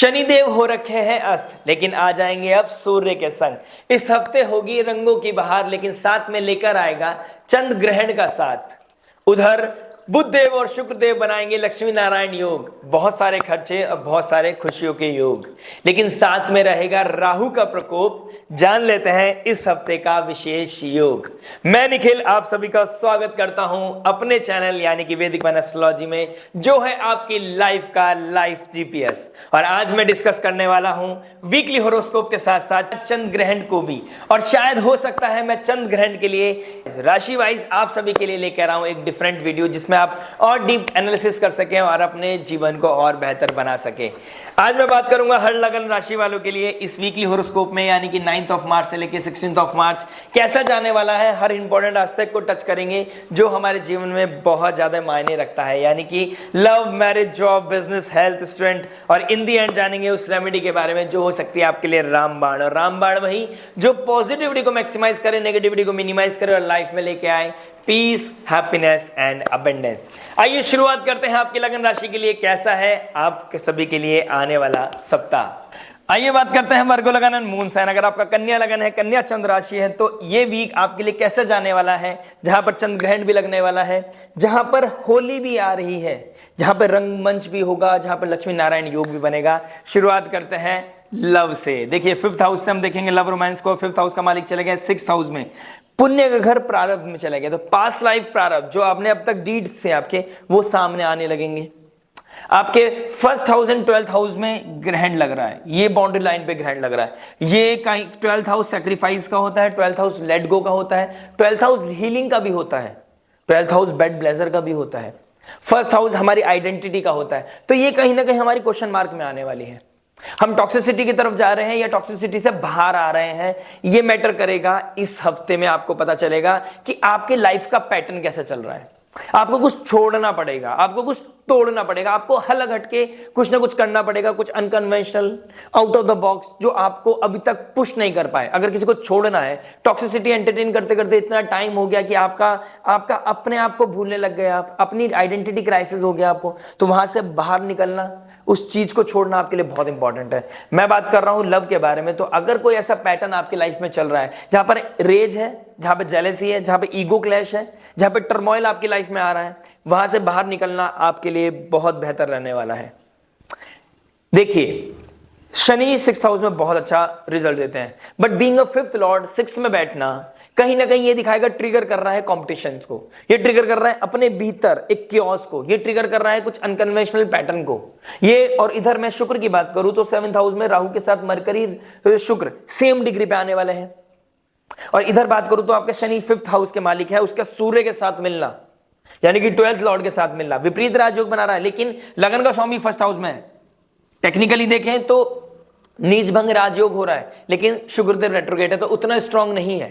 शनिदेव हो रखे हैं अस्त, लेकिन आ जाएंगे अब सूर्य के संग। इस हफ्ते होगी रंगों की बहार, लेकिन साथ में लेकर आएगा चंद्र ग्रहण का साथ। उधर बुध देव और शुक्र देव बनाएंगे लक्ष्मी नारायण योग। बहुत सारे खर्चे और बहुत सारे खुशियों के योग, लेकिन साथ में रहेगा राहु का प्रकोप। जान लेते हैं इस हफ्ते का विशेष योग। मैं निखिल आप सभी का स्वागत करता हूं अपने चैनल यानी कि वैदिक वन एस्ट्रोलॉजी में, जो है आपकी लाइफ का लाइफ जीपीएस। और आज मैं डिस्कस करने वाला हूं वीकली होरोस्कोप के साथ साथ चंद्र ग्रहण को भी। और शायद हो सकता है मैं चंद्र ग्रहण के लिए राशि वाइज आप सभी के लिए लेकर आऊं एक डिफरेंट वीडियो, जिसमें आप और डीप एनालिसिस कर सकें और अपने जीवन को और बेहतर बना सके। आज मैं बात करूंगा हर लगन राशि वालों के लिए इस वीकली होरोस्कोप में, यानी कि 9 मार्च से लेकर 16 मार्च कैसा जाने वाला है। हर इंपॉर्टेंट एस्पेक्ट को टच करेंगे जो हमारे जीवन में बहुत ज्यादा मायने रखता है, यानी कि love, marriage, job, business, health, student. और इन दी एंड जानेंगे उस रेमेडी के बारे में जो हो सकती है आपके लिए रामबाण। और रामबाण वही जो पॉजिटिविटी को मैक्सिमाइज करे, नेगेटिविटी को मिनिमाइज करे और लाइफ में लेके आए पीस, हैप्पीनेस एंड अबंडेंस। आइए शुरुआत करते हैं आपकी लगन राशि के लिए कैसा है आप सभी के लिए आने वाला सप्ताह। आइए बात करते हैं वर्गो लगन एंड मून साइन। अगर आपका कन्या लगन है, कन्या चंद्र राशि है, तो ये वीक आपके लिए कैसे जाने वाला है, जहां पर चंद्र ग्रहण भी लगने वाला है, जहां पर होली भी आ रही है, जहां पर रंगमंच भी होगा, जहां पर लक्ष्मी नारायण योग भी बनेगा। शुरुआत करते हैं लव से। देखिए 5th हाउस से हम देखेंगे लव रोमांस को। 5th हाउस का मालिक चले गए 6th हाउस में, पुण्य का घर प्रारब्ध में चले गए। तो पास्ट लाइफ प्रारब्ध जो आपने अब तक डीड्स थे आपके, वो सामने आने लगेंगे। आपके 1st house and 12th house में ग्रहण लग रहा है, ये बाउंड्री लाइन पे ग्रहण लग रहा है। ये कहीं 12th हाउस सैक्रिफाइस का होता है, 12th हाउस लेट गो का होता है, 12th हाउस हीलिंग का भी होता है, 12th हाउस बेड ब्लेजर का भी होता है, 1st हाउस हमारी आइडेंटिटी का होता है। तो ये कहीं ना कहीं हमारी क्वेश्चन मार्क में आने वाली है। हम टॉक्सिसिटी की तरफ जा रहे हैं या टॉक्सिसिटी से बाहर आ रहे हैं, ये मैटर करेगा। इस हफ्ते में आपको पता चलेगा कि आपके लाइफ का पैटर्न कैसे चल रहा है। आपको कुछ छोड़ना पड़ेगा, आपको कुछ तोड़ना पड़ेगा, आपको अलग हटके कुछ ना कुछ करना पड़ेगा, कुछ unconventional, out of the box जो आपको अभी तक पुश नहीं कर पाए। अगर किसी को छोड़ना है, टॉक्सिसिटी एंटरटेन करते करते इतना टाइम हो गया कि आपका अपने आप को भूलने लग गए, आप अपनी आइडेंटिटी क्राइसिस हो गया आपको, तो वहां से बाहर निकलना, उस चीज को छोड़ना आपके लिए बहुत इंपॉर्टेंट है। मैं बात कर रहा हूं लव के बारे में। तो अगर कोई ऐसा पैटर्न आपकी लाइफ में चल रहा है जहां पर रेज है, जहां पर जेलेसी है, जहां पर ईगो क्लैश है, जहां पर टर्मोइल आपकी लाइफ में आ रहा है, वहां से बाहर निकलना आपके लिए बहुत बेहतर रहने वाला है। देखिए शनि 6th हाउस में बहुत अच्छा रिजल्ट देते हैं, but being a 5th Lord 6th में बैठना कहीं ना कहीं ये दिखाएगा, ट्रिगर कर रहा है कॉम्पिटिशन को, ये ट्रिगर कर रहा है अपने भीतर एक क्योस को, ये ट्रिगर कर रहा है कुछ अनकन्वेंशनल पैटर्न को ये। और इधर मैं शुक्र की बात करूं तो 7th हाउस में राहु के साथ मरकरी शुक्र सेम डिग्री पे आने वाले हैं। और इधर बात करूं तो आपका शनि 5th हाउस के मालिक है, उसका सूर्य के साथ मिलना यानी कि 12th लॉर्ड के साथ मिलना विपरीत राजयोग बना रहा है। लेकिन लगन का स्वामी 1st हाउस में है। टेक्निकली देखें तो नीच भंग राजयोग हो रहा है, लेकिन शुक्रदेव रेट्रोग्रेड है तो उतना स्ट्रांग नहीं है।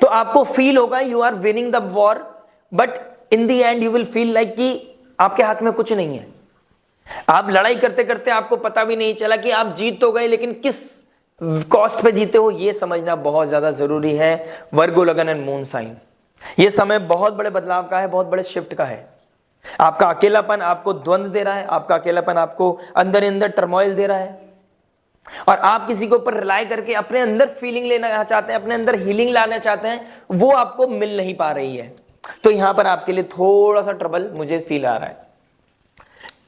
तो आपको फील होगा you are winning the war, but in the end you will feel like कि आपके हाथ में कुछ नहीं है। आप लड़ाई करते करते आपको पता भी नहीं चला कि आप जीत तो गए, लेकिन किस कॉस्ट पे जीते हो ये समझना बहुत ज्यादा जरूरी है। वर्गो लगन एंड मून साइन, ये समय बहुत बड़े बदलाव का है, बहुत बड़े शिफ्ट का है। आपका अकेलापन आपको द्वंद दे रहा है, आपका अकेलापन आपको अंदर अंदर टर्मोइल दे रहा है, और आप किसी के ऊपर रिलाई करके अपने अंदर फीलिंग लेना चाहते हैं, अपने अंदर हीलिंग लाना चाहते हैं, वो आपको मिल नहीं पा रही है। तो यहां पर आपके लिए थोड़ा सा ट्रबल मुझे फील आ रहा है।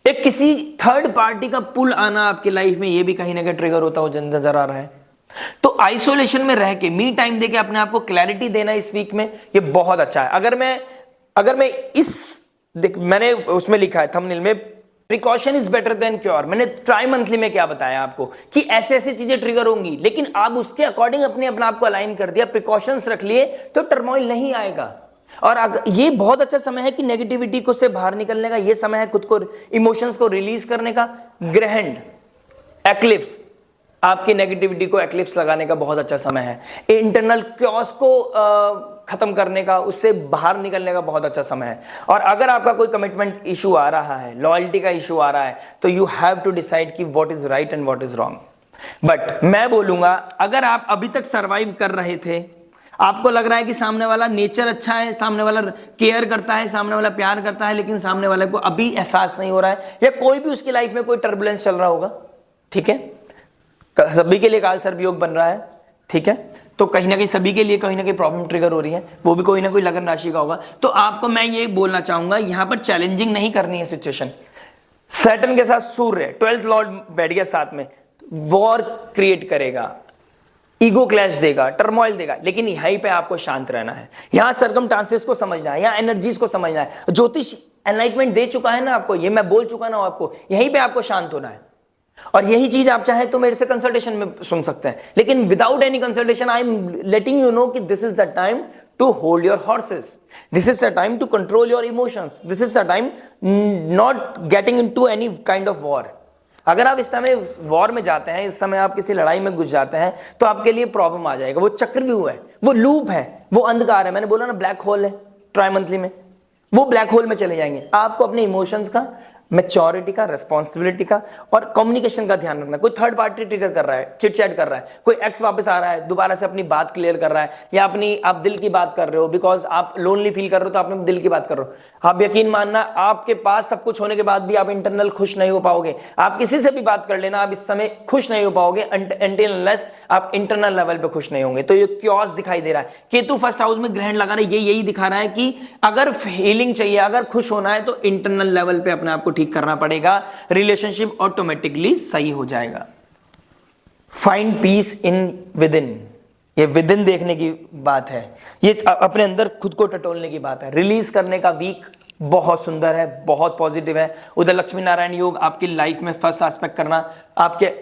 एक किसी थर्ड पार्टी का पुल आना आपकी लाइफ में, ये भी कहीं ना कहीं ट्रिगर होता हो नजर आ रहा है। तो आइसोलेशन में रह के मी टाइम देके अपने आप को क्लैरिटी देना इस वीक में ये बहुत अच्छा है। अगर मैं मैंने उसमें लिखा है थंबनेल में, precaution is better than cure. मैंने ट्राई मंथली में क्या बताया आपको कि ऐसे ऐसी चीजें ट्रिगर होंगी, लेकिन आप उसके अकॉर्डिंग अपने आप को अलाइन कर दिया, प्रिकॉशंस रख लिए, तो टर्मोइल नहीं आएगा। और ये बहुत अच्छा समय है कि नेगेटिविटी को से बाहर निकलने का, ये समय है खुद को इमोशंस को रिलीज करने का। ग्रहण एक्लिप्स आपकी नेगेटिविटी को एक्लिप्स लगाने का बहुत अच्छा समय है। इंटरनल क्योस को खत्म करने का, उससे बाहर निकलने का बहुत अच्छा समय है। और अगर आपका कोई कमिटमेंट इशू आ रहा है, लॉयल्टी का इशू आ रहा है, तो यू हैव टू डिसाइड कि what is right and what is wrong. But मैं बोलूंगा अगर आप अभी तक सर्वाइव कर रहे थे, आपको लग रहा है कि सामने वाला नेचर अच्छा है, सामने वाला केयर करता है, सामने वाला प्यार करता है, लेकिन सामने वाले को अभी एहसास नहीं हो रहा है, या कोई भी उसकी लाइफ में कोई टर्बुलेंस चल रहा होगा, ठीक है, सभी के लिए काल सर्प योग बन रहा है, ठीक है, तो कहीं ना कहीं सभी के लिए कहीं ना कहीं प्रॉब्लम ट्रिगर हो रही है, वो भी कोई ना कोई लगन राशि का होगा। तो आपको मैं ये बोलना चाहूंगा, यहां पर चैलेंजिंग नहीं करनी है सिचुएशन। सैटर्न के साथ सूर्य 12th लॉर्ड बैठ गया साथ में, वॉर क्रिएट करेगा, ईगो क्लैश देगा, टर्मोइल देगा, लेकिन यहीं पे आपको शांत रहना है, यहां सर्कमस्टांसेस को समझना है, यहां एनर्जीज को समझना है। ज्योतिष एनलाइटमेंट दे चुका है ना आपको, ये मैं बोल चुका ना आपको, यहीं पे आपको शांत होना है। और यही चीज आप चाहे तो मेरे से कंसल्टेशन में सुन सकते हैं, लेकिन without any consultation I am letting you know कि this is the time to hold your horses, this is the time to control your emotions, this is the time not getting into any kind of war. अगर आप इस समय war में जाते हैं, इस समय आप किसी लड़ाई में घुस जाते हैं, तो आपके लिए प्रॉब्लम आ जाएगा। वो चक्रव्यूह है, वो लूप है, वो अंधकार है, मैंने बोला ना ब्लैक होल है ट्राई मंथली में, वो ब्लैक होल में चले जाएंगे। आपको अपने इमोशंस का, मैच्योरिटी का, रिस्पॉन्सिबिलिटी का और कम्युनिकेशन का ध्यान रखना। कोई थर्ड पार्टी ट्रिगर कर रहा है, चिट चैट कर रहा है, कोई एक्स वापस आ रहा है, दोबारा से अपनी बात क्लियर कर रहा है, या अपनी आप दिल की बात कर रहे हो, बिकॉज आप लोनली फील कर रहे हो तो आपने दिल की बात कर रहे हो। आप यकीन मानना, आपके पास सब कुछ होने के बाद भी आप इंटरनल खुश नहीं हो पाओगे। आप किसी से भी बात कर लेना, आप इस समय खुश नहीं हो पाओगे अनटिल अनलेस आप इंटरनल लेवल पे खुश नहीं होंगे। तो ये क्योस दिखाई दे रहा है, केतु फर्स्ट हाउस में ग्रहण लगा रहा है, यही दिखा रहा है कि अगर हीलिंग चाहिए, अगर खुश होना है, तो इंटरनल लेवल पे अपने आप को ठीक करना पड़ेगा, रिलेशनशिप ऑटोमेटिकली सही हो जाएगा। Find peace in with in, ये विद इन देखने की बात है, ये अपने अंदर खुद को टटोलने की बात है। रिलीज करने का वीक बहुत सुंदर है, बहुत पॉजिटिव है। उधर लक्ष्मी नारायण योग आपकी लाइफ में फर्स्ट एस्पेक्ट करना, आपके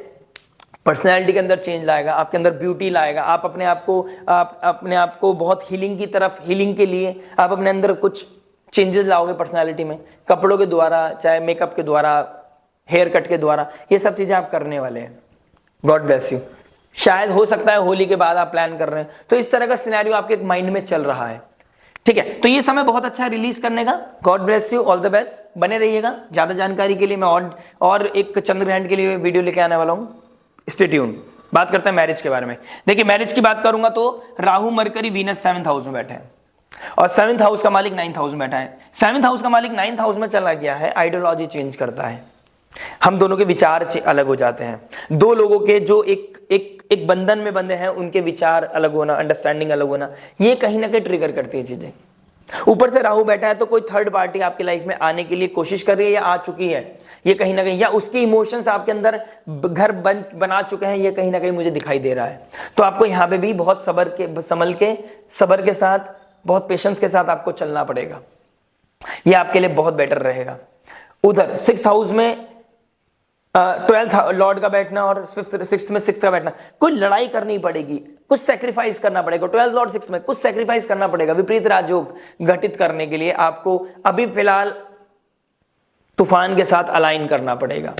पर्सनैलिटी के अंदर चेंज लाएगा, आपके अंदर ब्यूटी लाएगा। आप अपने आप को बहुत हीलिंग की तरफ, हीलिंग के लिए आप अपने अंदर कुछ चेंजेस लाओगे पर्सनालिटी में, कपड़ों के द्वारा, चाहे मेकअप के द्वारा, हेयर कट के द्वारा, ये सब चीजें आप करने वाले हैं। God bless you. शायद हो सकता है होली के बाद आप प्लान कर रहे हैं, तो इस तरह का सिनेरियो आपके माइंड में चल रहा है, ठीक है। तो ये समय बहुत अच्छा है रिलीज करने का। God bless you, all the best, बने रहिएगा। ज्यादा जानकारी के लिए मैं और एक चंद्र ग्रहण के लिए वीडियो लेके आने वाला हूं, स्टे ट्यून्ड। बात करते हैं मैरिज के बारे में। देखिए मैरिज की बात करूंगा तो Rahu mercury Venus 7th house में बैठे हैं, और 7th हाउस का मालिक 9th हाउस में बैठा है। 7th हाउस का मालिक 9th हाउस में चला गया है, आइडियोलॉजी चेंज करता है, हम दोनों के विचार अलग हो जाते हैं। दो लोगों के जो एक बंधन में बंधे हैं, उनके विचार अलग होना, अंडरस्टैंडिंग अलग होना, ये कहीं ना कहीं ट्रिगर करती है चीजें। ऊपर से राहु बैठा है, तो कोई थर्ड पार्टी आपकी लाइफ में आने के लिए कोशिश कर रही है या आ चुकी है, ये कहीं ना कहीं, या उसके इमोशंस आपके अंदर घर बना चुके हैं, ये कहीं ना कहीं मुझे दिखाई दे रहा है। तो आपको यहां पे भी बहुत सबर के साथ, बहुत पेशेंस के साथ आपको चलना पड़ेगा, ये आपके लिए बहुत बेटर रहेगा। उधर 6th हाउस में 12th लॉर्ड का बैठना और 6th में 6th का बैठना, कोई लड़ाई करनी पड़ेगी, कुछ सेक्रीफाइस करना पड़ेगा। 12th लॉर्ड 6th में कुछ सेक्रीफाइस करना पड़ेगा विपरीत राजयोग घटित करने के लिए। आपको अभी फिलहाल तूफान के साथ अलाइन करना पड़ेगा।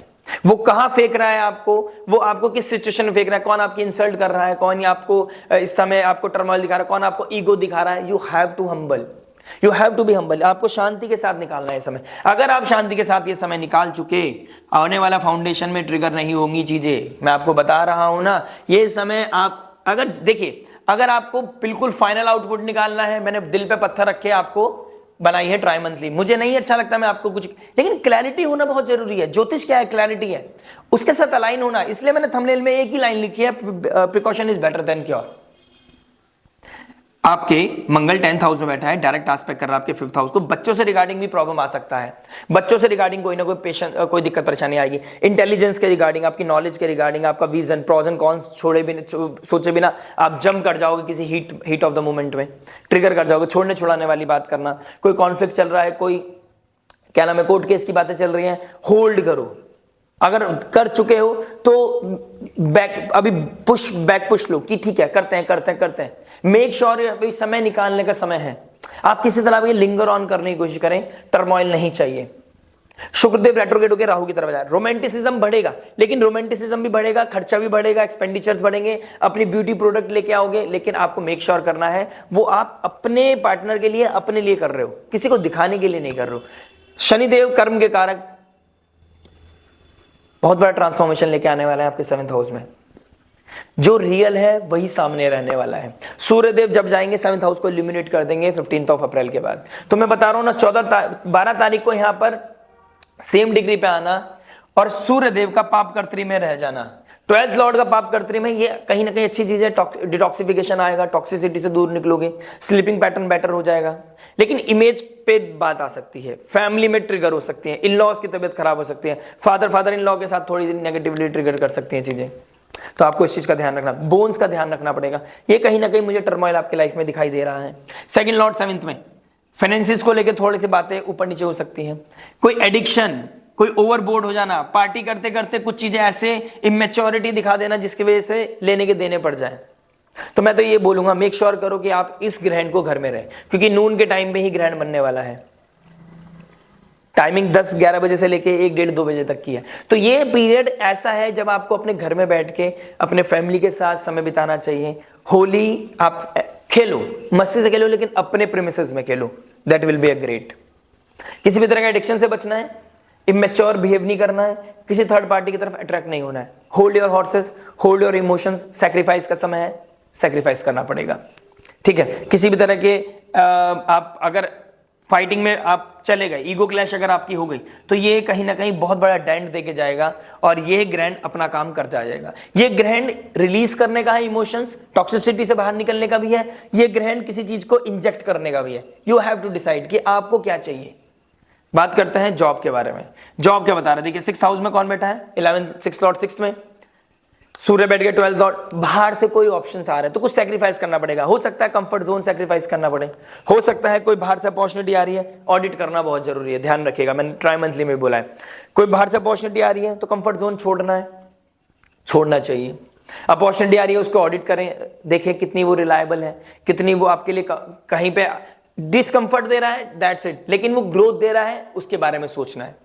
वो कहां फेंक रहा है आपको, वो आपको किस सिचुएशन में फेंक रहा है, कौन आपकी इंसल्ट कर रहा है, कौन आपको इस समय आपको टर्मोइल दिखा रहा है, कौन आपको ईगो दिखा रहा है, you have to humble, you have to be humble. आपको शांति के साथ निकालना है समय। अगर आप शांति के साथ ये समय निकाल चुके, आने वाला फाउंडेशन में ट्रिगर नहीं होंगी चीजें, मैं आपको बता रहा हूं ना। ये समय आप अगर देखिए, अगर आपको बिल्कुल फाइनल आउटपुट निकालना है, मैंने दिल पे पत्थर रखे आपको बनाई है ट्राई मंथली, मुझे नहीं अच्छा लगता मैं आपको कुछ, लेकिन क्लैरिटी होना बहुत जरूरी है। ज्योतिष क्या है, क्लैरिटी है, उसके साथ अलाइन होना। इसलिए मैंने थंबनेल में एक ही लाइन लिखी है, precaution is better than cure. आपके मंगल 10th हाउस में बैठा है, डायरेक्ट एस्पेक्ट कर रहा है आपके 5th हाउस को। बच्चों से रिगार्डिंग भी प्रॉब्लम आ सकता है, बच्चों से रिगार्डिंग कोई ना कोई दिक्कत परेशानी आएगी। इंटेलिजेंस के रिगार्डिंग, आपकी नॉलेज के रिगार्डिंग, आपका विजन, प्रोज एंड कॉन्स सोचे बिना आप जंप कर जाओगे किसी हीट ऑफ द मोमेंट में, ट्रिगर कर जाओगे। छोड़ने छुड़ाने वाली बात करना, कोई कॉन्फ्लिक्ट चल रहा है, कोई क्या नाम है, कोर्ट केस की बातें चल रही हैं, होल्ड करो। अगर कर चुके हो तो अभी पुश लो कि ठीक है, करते हैं। मेक श्योर अभी समय निकालने का समय है। आप किसी तरह के लिंगर ऑन करने की कोशिश करें, टर्मोइल नहीं चाहिए। शुक्रदेव रेट्रोग्रेड होकर राहु की तरफ जाए, रोमांटिसिज्म बढ़ेगा, लेकिन रोमांटिसिज्म भी बढ़ेगा, खर्चा भी बढ़ेगा, एक्सपेंडिचर्स बढ़ेंगे, अपनी ब्यूटी प्रोडक्ट लेके आओगे, लेकिन आपको मेक श्योर करना है वो आप अपने पार्टनर के लिए, अपने लिए कर रहे हो, किसी को दिखाने के लिए नहीं कर रहे हो। शनिदेव कर्म के कारक बहुत बड़ा ट्रांसफॉर्मेशन लेके आने वाला है आपके 7th हाउस में। जो रियल है वही सामने रहने वाला है। सूर्यदेव जब जाएंगे 7th हाउस को इल्यूमिनेट कर देंगे 15 अप्रैल के बाद। तो मैं बता रहा हूं ना, 12 तारीख को यहां पर सेम डिग्री पे आना और सूर्य देव का पाप कर्त्री में रह जाना। 12th लॉर्ड का पाप कर्त्री में, ये कहीं ना कहीं अच्छी चीज है, डिटॉक्सिफिकेशन आएगा, टॉक्सिसिटी से दूर निकलोगे, स्लीपिंग पैटर्न बेटर हो जाएगा। लेकिन इमेज पे बात आ सकती है, फैमिली में ट्रिगर हो सकती है, इन लॉज की तबीयत खराब हो सकती है, फादर इन लॉ के साथ थोड़ी नेगेटिवली ट्रिगर कर सकती हैं चीजें। तो आपको इस चीज का ध्यान रखना, बोन्स का ध्यान रखना पड़ेगा। ये कहीं ना कहीं मुझे टर्मोइल आपकी लाइफ में दिखाई दे रहा है। सेकंड लॉर्ड 7th में, फाइनेंसिस को लेकर थोड़ी सी बातें ऊपर नीचे हो सकती हैं, कोई एडिक्शन, कोई ओवरबोर्ड हो जाना, पार्टी करते करते कुछ चीजें ऐसे इमेच्योरिटी दिखा देना जिसकी वजह से लेने के देने पड़ जाए। तो मैं तो ये बोलूंगा, मेक श्योर करो कि आप इस ग्रहण को घर में रहे, क्योंकि नून के टाइम पे ही ग्रहण बनने वाला है। टाइमिंग 10-11 बजे से लेके 1-1:30-2 बजे तक की है। तो ये पीरियड ऐसा है जब आपको अपने घर में बैठ के अपने फैमिली के साथ समय बिताना चाहिए। होली आप खेलो, मस्ती से खेलो, लेकिन अपने प्रीमिसेस में खेलो, that will be a great. किसी भी तरह का एडिक्शन से बचना है, इमेच्योर बिहेव नहीं करना है, किसी थर्ड पार्टी की तरफ अट्रैक्ट नहीं होना है। Hold your horses, hold your emotions, sacrifice का समय है, सैक्रिफाइस करना पड़ेगा, ठीक है। किसी भी तरह के आप अगर फाइटिंग में आप चले गए, ईगो क्लैश अगर आपकी हो गई, तो ये कहीं ना कहीं बहुत बड़ा डेंट देके जाएगा और ये ग्रहण अपना काम करता आ जाएगा। ये ग्रहण रिलीज करने का है इमोशंस, टॉक्सिसिटी से बाहर निकलने का भी है, ये ग्रहण किसी चीज को इंजेक्ट करने का भी है। यू हैव टू डिसाइड कि आपको क्या चाहिए। बात करते हैं जॉब के बारे में। जॉब क्या बता रहे, देखिए 6th हाउस में कौन बैठा है, 6th लॉर्ड 6th में, सूर्य बैठ गए 12th लॉर्ड। बाहर से कोई ऑप्शन आ रहा है तो कुछ सैक्रिफाइस करना पड़ेगा। हो सकता है कंफर्ट जोन सैक्रिफाइस करना पड़े, हो सकता है कोई बाहर से अपॉर्चुनिटी आ रही है, ऑडिट करना बहुत जरूरी है, ध्यान रखिएगा, मैंने ट्राई मंथली में बोला है। कोई बाहर से अपॉर्चुनिटी आ रही है तो कंफर्ट जोन छोड़ना है, छोड़ना चाहिए। अपॉर्चुनिटी आ रही है उसको ऑडिट करें, देखें कितनी वो रिलायबल है, कितनी वो आपके लिए कहीं पे डिस्कंफर्ट दे रहा है, दैट्स इट, लेकिन वो ग्रोथ दे रहा है, उसके बारे में सोचना है।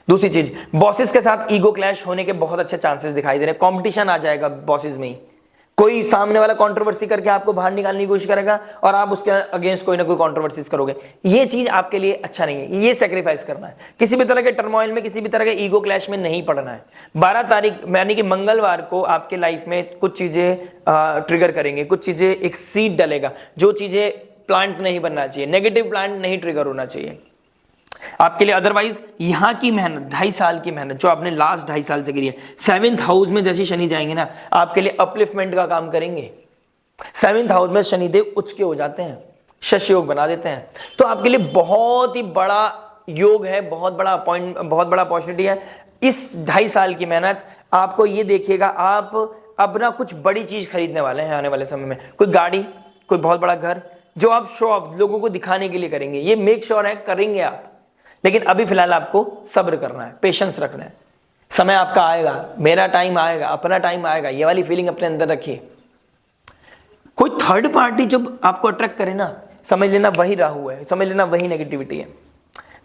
दूसरी चीज, बॉसेस के साथ ईगो क्लैश होने के बहुत अच्छे चांसेस दिखाई दे रहे हैं, कंपटीशन आ जाएगा बॉसेस में ही, कोई सामने वाला कंट्रोवर्सी करके आपको बाहर निकालने की कोशिश करेगा और आप उसके अगेंस्ट कोई ना कोई कंट्रोवर्सीज करोगे। ये चीज आपके लिए अच्छा नहीं है, ये सैक्रिफाइस करना है। किसी भी तरह के टर्मोइल में, किसी भी तरह के ईगो क्लैश में नहीं पड़ना है। 12 तारीख यानी कि मंगलवार को आपके लाइफ में कुछ चीजें ट्रिगर करेंगे, कुछ चीजें, एक सीड डलेगा, जो चीजें प्लांट नहीं बनना चाहिए, नेगेटिव प्लांट नहीं ट्रिगर होना चाहिए आपके लिए। अदरवाइज यहां की मेहनत, 2.5 साल की मेहनत जो आपने लास्ट 2.5 साल से करी है, 7th हाउस में जैसे शनि जाएंगे ना, आपके लिए अपलिफ्टमेंट का काम करेंगे। 7th हाउस में शनिदेव उच्च के हो जाते हैं, शश योग बना देते हैं, तो आपके लिए बहुत ही बड़ा योग है, बहुत बड़ा अपॉर्चुनिटी है। इस 2.5 साल की मेहनत आपको, ये देखिएगा आप अब ना कुछ बड़ी चीज खरीदने वाले हैं आने वाले समय में, कोई गाड़ी, कोई बहुत बड़ा घर, जो आप शो ऑफ लोगों को दिखाने के लिए करेंगे, ये मेक श्योर है करेंगे आप। लेकिन अभी फिलहाल आपको सब्र करना है, पेशेंस रखना है, समय आपका आएगा, मेरा टाइम आएगा, अपना टाइम आएगा, ये वाली फीलिंग अपने अंदर रखिए। कोई थर्ड पार्टी जब आपको अट्रैक्ट करे ना, समझ लेना वही राहु है, समझ लेना वही नेगेटिविटी है।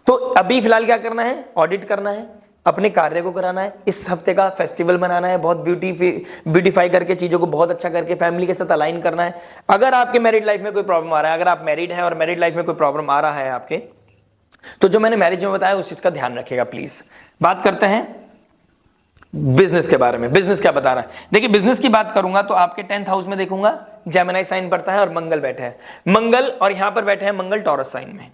तो अभी फिलहाल क्या करना है, ऑडिट करना है, अपने कार्य को कराना है, इस हफ्ते का फेस्टिवल मनाना है, बहुत ब्यूटीफाई करके, चीजों को बहुत अच्छा करके फैमिली के साथ अलाइन करना है। अगर आपके मैरिड लाइफ में कोई प्रॉब्लम आ रहा है, अगर आप मैरिड हैं और मैरिड लाइफ में कोई प्रॉब्लम आ रहा है आपके, तो जो मैंने मैरिज में बताया उस चीज का ध्यान रखिएगा प्लीज। बात करते हैं बिजनेस के बारे में। बिजनेस क्या बता रहा है, देखिए बिजनेस की बात करूंगा तो आपके 10th हाउस में देखूंगा जेमिनी साइन पड़ता है और मंगल बैठे हैं, मंगल, और यहां पर बैठे हैं मंगल टॉरस साइन में।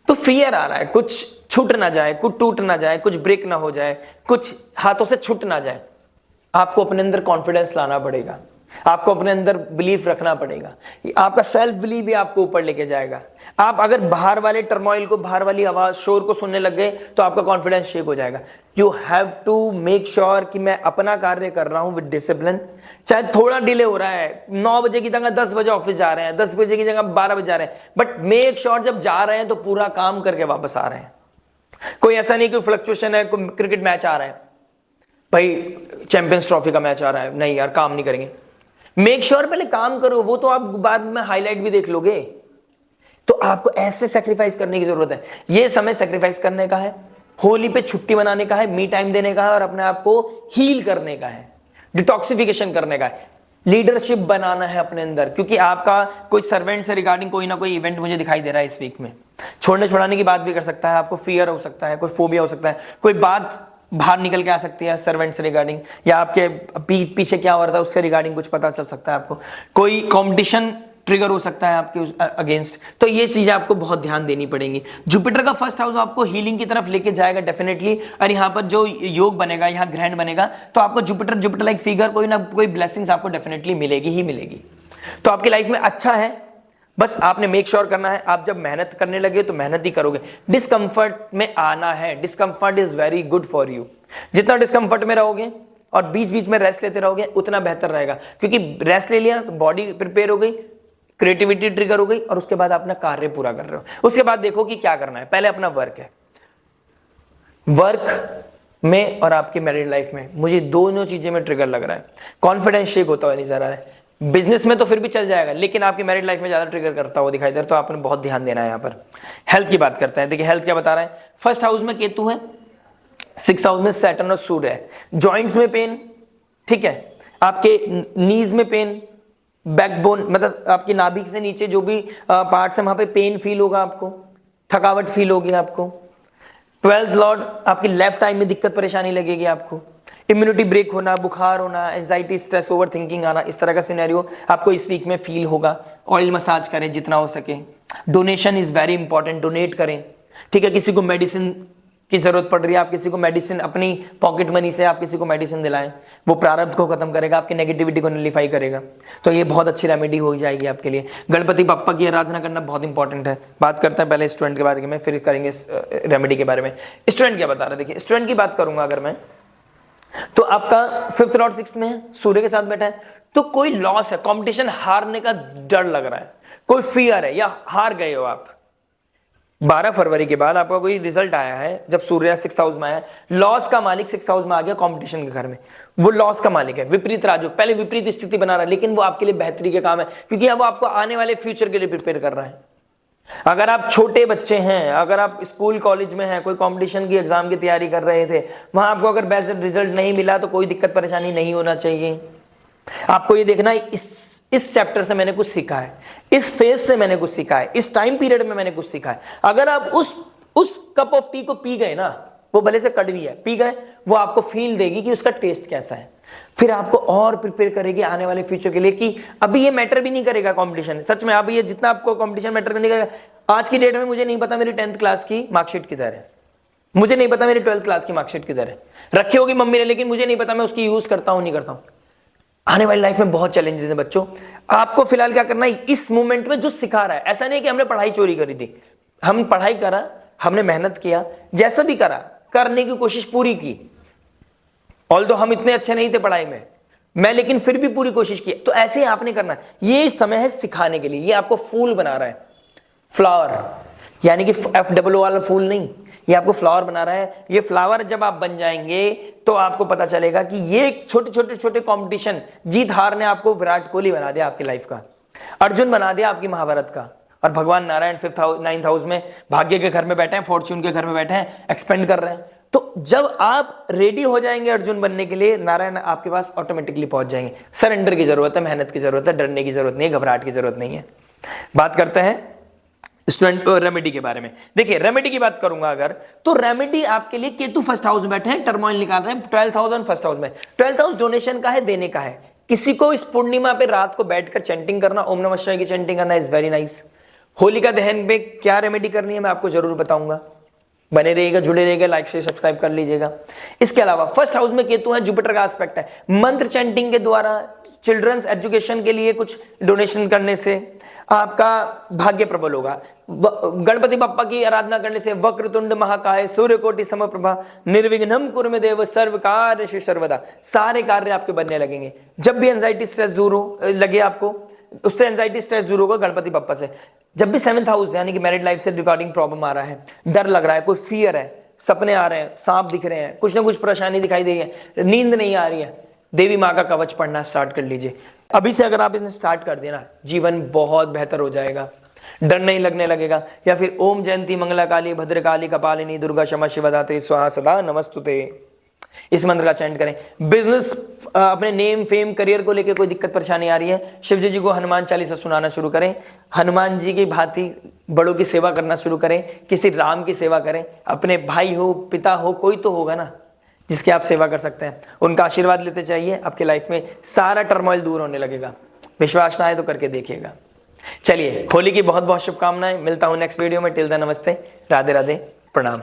तो फियर आ रहा है, कुछ छूट ना जाए, कुछ टूट ना जाए, कुछ ब्रेक ना हो जाए, कुछ हाथों से छूट ना जाए। आपको अपने अंदर कॉन्फिडेंस लाना पड़ेगा, आपको अपने अंदर बिलीफ रखना पड़ेगा, आपका सेल्फ बिलीफ भी आपको ऊपर लेके जाएगा। आप अगर बाहर वाले टर्मोइल को, बाहर वाली आवाज, शोर को सुनने लग गए तो आपका कॉन्फिडेंस शेक हो जाएगा। You have to make sure कि मैं अपना कार्य कर रहा हूं विद डिसिप्लिन, चाहे थोड़ा डिले हो रहा है, 9 बजे की जगह 10 बजे ऑफिस जा रहे हैं, 10 बजे की जगह 12 बजे जा रहे हैं, बट मेक श्योर जब जा रहे हैं तो पूरा काम करके वापस आ रहे हैं। कोई ऐसा नहीं कि फ्लक्चुएशन है, कोई क्रिकेट मैच आ रहा है, भाई चैंपियंस ट्रॉफी का मैच आ रहा है, नहीं यार काम नहीं करेंगे। मेक श्योर पहले काम करो, वो तो आप बाद में हाईलाइट भी देख लोगे। तो आपको ऐसे सैक्रिफाइस करने की जरूरत है। ये समय सैक्रिफाइस करने का है, होली पे छुट्टी मनाने का है, मी टाइम देने का है और अपने आप को हील करने का है, डिटॉक्सिफिकेशन करने का है, लीडरशिप बनाना है अपने अंदर। क्योंकि आपका कोई सर्वेंट से रिगार्डिंग कोई ना कोई इवेंट मुझे दिखाई दे रहा है इस वीक में, छोड़ने छुड़ाने की बात भी कर सकता है, आपको फियर हो सकता है, कोई फोबिया हो सकता है, कोई बात बाहर निकल के आ सकती है सर्वेंट से रिगार्डिंग, या आपके पीछे क्या हो रहा था उससे रिगार्डिंग कुछ पता चल सकता है आपको। कोई कंपटीशन ट्रिगर हो सकता है आपके अगेंस्ट। तो ये चीजें आपको बहुत ध्यान देनी पड़ेंगी। जुपिटर का फर्स्ट हाउस आपको हीलिंग की तरफ लेके जाएगा डेफिनेटली, और यहाँ पर जो योग बनेगा, यहाँ ग्रहण बनेगा, तो आपको जुपिटर लाइक फिगर कोई ना कोई ब्लेसिंग्स आपको डेफिनेटली मिलेगी ही मिलेगी। तो आपकी लाइफ में अच्छा है, बस आपने मेक श्योर करना है, आप जब मेहनत करने लगे तो मेहनत ही करोगे। डिस्कंफर्ट में आना है, discomfort is very good for you. जितना डिस्कंफर्ट में रहोगे और बीच बीच में रेस्ट लेते रहोगे उतना बेहतर रहेगा, क्योंकि रेस्ट ले लिया तो बॉडी प्रिपेयर हो गई, क्रिएटिविटी ट्रिगर हो गई, और उसके बाद अपना कार्य पूरा कर रहे हो। उसके बाद देखो कि क्या करना है। पहले अपना वर्क है, वर्क में और आपकी मैरिड लाइफ में मुझे दोनों चीजें में ट्रिगर लग रहा है। कॉन्फिडेंस शेक होता हुआ नहीं जा रहा है। बिजनेस में तो फिर भी चल जाएगा, लेकिन आपकी मैरिड लाइफ में ज्यादा ट्रिगर करता हुआ दिखाई दे रहा है, तो आपने बहुत ध्यान देना है। यहाँ पर हेल्थ की बात करते हैं। देखिए हेल्थ क्या बता रहा है। फर्स्ट हाउस में केतु है, 6th हाउस में सैटर्न और सूर्य है। जॉइंट्स में पेन, ठीक है, आपके नीज में पेन, बैकबोन मतलब आपकी नाभि से नीचे जो भी पार्ट्स है वहां पे पेन फील होगा, आपको थकावट फील होगी आपको। 12th लॉर्ड आपकी लेफ्ट आई में दिक्कत परेशानी लगेगी आपको। इम्यूनिटी ब्रेक होना, बुखार होना, एंजाइटी, स्ट्रेस, ओवर थिंकिंग आना, इस तरह का सिनेरियो आपको इस वीक में फील होगा। ऑयल मसाज करें जितना हो सके। Donation is very important, donate करें, ठीक है। किसी को मेडिसिन की जरूरत पड़ रही है, आप किसी को मेडिसिन अपनी पॉकेट मनी से आप किसी को मेडिसिन दिलाएं, वो प्रारब्ध को खत्म करेगा, आपकी नेगेटिविटी को नलिफाई करेगा। तो ये बहुत अच्छी रेमेडी हो जाएगी आपके लिए। गणपति बप्पा की आराधना करना बहुत इंपॉर्टेंट है। बात करते हैं पहले स्टूडेंट के बारे में, फिर करेंगे रेमेडी के बारे में। स्टूडेंट क्या बता रहे हैं, देखिए स्टूडेंट की बात करूंगा अगर मैं, तो आपका 5th लॉर्ड 6th में है, सूर्य के साथ बैठा है, तो कोई लॉस है, कंपटीशन हारने का डर लग रहा है, कोई फियर है, या हार गए हो आप। 12 फरवरी के बाद आपका कोई रिजल्ट आया है जब सूर्य 6th हाउस में आया, लॉस का मालिक 6th हाउस में आ गया कंपटीशन के घर में, वो लॉस का मालिक है। विपरीत राजयोग पहले विपरीत स्थिति बना रहा है, लेकिन वो आपके लिए बेहतरी के काम है, क्योंकि अब वो आपको आने वाले फ्यूचर के लिए प्रिपेयर कर रहा है। अगर आप छोटे बच्चे हैं, अगर आप स्कूल कॉलेज में हैं, कोई कंपटीशन की एग्जाम की तैयारी कर रहे थे, वहां आपको अगर बेस्ट रिजल्ट नहीं मिला तो कोई दिक्कत परेशानी नहीं होना चाहिए। आपको ये देखना है इस चैप्टर से मैंने कुछ सीखा है, इस फेज से मैंने कुछ सीखा है, इस टाइम पीरियड में मैंने कुछ सीखा है। अगर आप उस कप ऑफ टी को पी गए ना, वो भले से कड़वी है, पी गए, वो आपको फील देगी कि उसका टेस्ट कैसा है, फिर आपको और प्रिपेयर करेगी आने वाले फ्यूचर के लिए। कि अभी ये मैटर भी नहीं करेगा कंपटीशन, सच में अभी ये जितना आपको कंपटीशन मैटर करने का, आज की डेट में मुझे नहीं पता मेरी 10th क्लास की मार्कशीट किधर है, मुझे नहीं पता मेरी 12th क्लास की मार्कशीट किधर है, रखी होगी मम्मी ने, लेकिन मुझे नहीं पता मैं उसकी यूज करता हूं नहीं करता हूं। आने वाली लाइफ में बहुत चैलेंजेस हैं बच्चों। आपको फिलहाल क्या करना है, इस मोमेंट में जो सिखा रहा है, ऐसा नहीं कि हमने पढ़ाई चोरी करी थी, हम पढ़ाई करा, हमने मेहनत किया, जैसा भी करा, करने की कोशिश पूरी की। ऑल्दो हम इतने अच्छे नहीं थे पढ़ाई में, मैं लेकिन फिर भी पूरी कोशिश की। तो ऐसे ही आपने करना है। ये समय है सिखाने के लिए। ये आपको फूल बना रहा है, फ्लावर, यानी कि FOO वाला फूल नहीं, ये आपको फ्लावर बना रहा है। ये फ्लावर जब आप बन जाएंगे तो आपको पता चलेगा कि ये छोटे छोटे छोटे कंपटीशन, जीत हार ने आपको विराट कोहली बना दिया आपकी लाइफ का, अर्जुन बना दिया आपकी महाभारत का। और भगवान नारायण 9th हाउस में भाग्य के घर में बैठे हैं, फॉर्च्यून के घर में बैठे हैं, एक्सपेंड कर रहे हैं। तो जब आप रेडी हो जाएंगे अर्जुन बनने के लिए, नारायण आपके पास ऑटोमेटिकली पहुंच जाएंगे। सरेंडर की जरूरत है, मेहनत की जरूरत है, डरने की जरूरत नहीं है, घबराहट की जरूरत नहीं है। बात करते हैं स्टूडेंट रेमेडी के बारे में। देखिए रेमेडी की बात करूंगा अगर, तो रेमेडी आपके लिए, केतु 1st हाउस में बैठे हैं, टर्मोइल निकाल रहे हैं, 12th हाउस और 1st हाउस में। 12th हाउस डोनेशन का है, देने का है। किसी को इस पूर्णिमा पे रात को बैठकर चैंटिंग करना, ओम नमः शिवाय की चैंटिंग करना इज वेरी नाइस। होलिका दहन पे क्या रेमेडी करनी है मैं आपको जरूर बताऊंगा, बने रहिएगा, जुड़े रहिएगा, लाइक से सब्सक्राइब कर लीजिएगा। इसके अलावा 1st हाउस में केतु है, जुपिटर का एस्पेक्ट है। मंत्र चैंटिंग के द्वारा चिल्ड्रंस एजुकेशन के लिए कुछ डोनेशन करने से आपका भाग्य प्रबल होगा। गणपति बप्पा की आराधना करने से, वक्रतुंड महाकाय सूर्यकोटि समप्रभा निर्विघ्नं कुरु मे देव सर्व कार्येषु सर्वदा, सारे कार्य आपके बनने लगेंगे। जब भी एंजाइटी स्ट्रेस दूर हो लगे आपको, उससे एंजाइटी स्ट्रेस दूर होगा गणपति बप्पा से। जब भी 7th हाउस यानी कि मैरिड लाइफ से रिगार्डिंग प्रॉब्लम आ रहा है, डर लग रहा है, कोई फियर है, सपने आ रहे हैं, सांप दिख रहे हैं, कुछ ना कुछ परेशानी दिखाई दे रही है, नींद नहीं आ रही है, देवी माँ का कवच पढ़ना स्टार्ट कर लीजिए। अभी से अगर आप इन्हें स्टार्ट कर देना, जीवन बहुत बेहतर हो जाएगा, डर नहीं लगने लगेगा। या फिर ओम जयंती मंगला काली भद्रकाली कपालिनी दुर्गा क्षमा शिवदात्री स्वाहा सदा नमस्तुते, इस मंत्र का चैंट करें। बिजनेस, अपने नेम फेम करियर को लेकर कोई दिक्कत परेशानी आ रही है, शिव जी को हनुमान चालीसा सुनाना शुरू करें, हनुमान जी की भांति बड़ों की सेवा करना शुरू करें, किसी राम की सेवा करें, अपने भाई हो, पिता हो, कोई तो होगा ना जिसकी आप सेवा कर सकते हैं, उनका आशीर्वाद लेते चाहिए। आपके लाइफ में सारा टर्मोइल दूर होने लगेगा। विश्वास ना आए तो करके देखिएगा। चलिए, होली की बहुत बहुत शुभकामनाएं। मिलता हूं नेक्स्ट वीडियो में। टिल देन नमस्ते, राधे राधे, प्रणाम।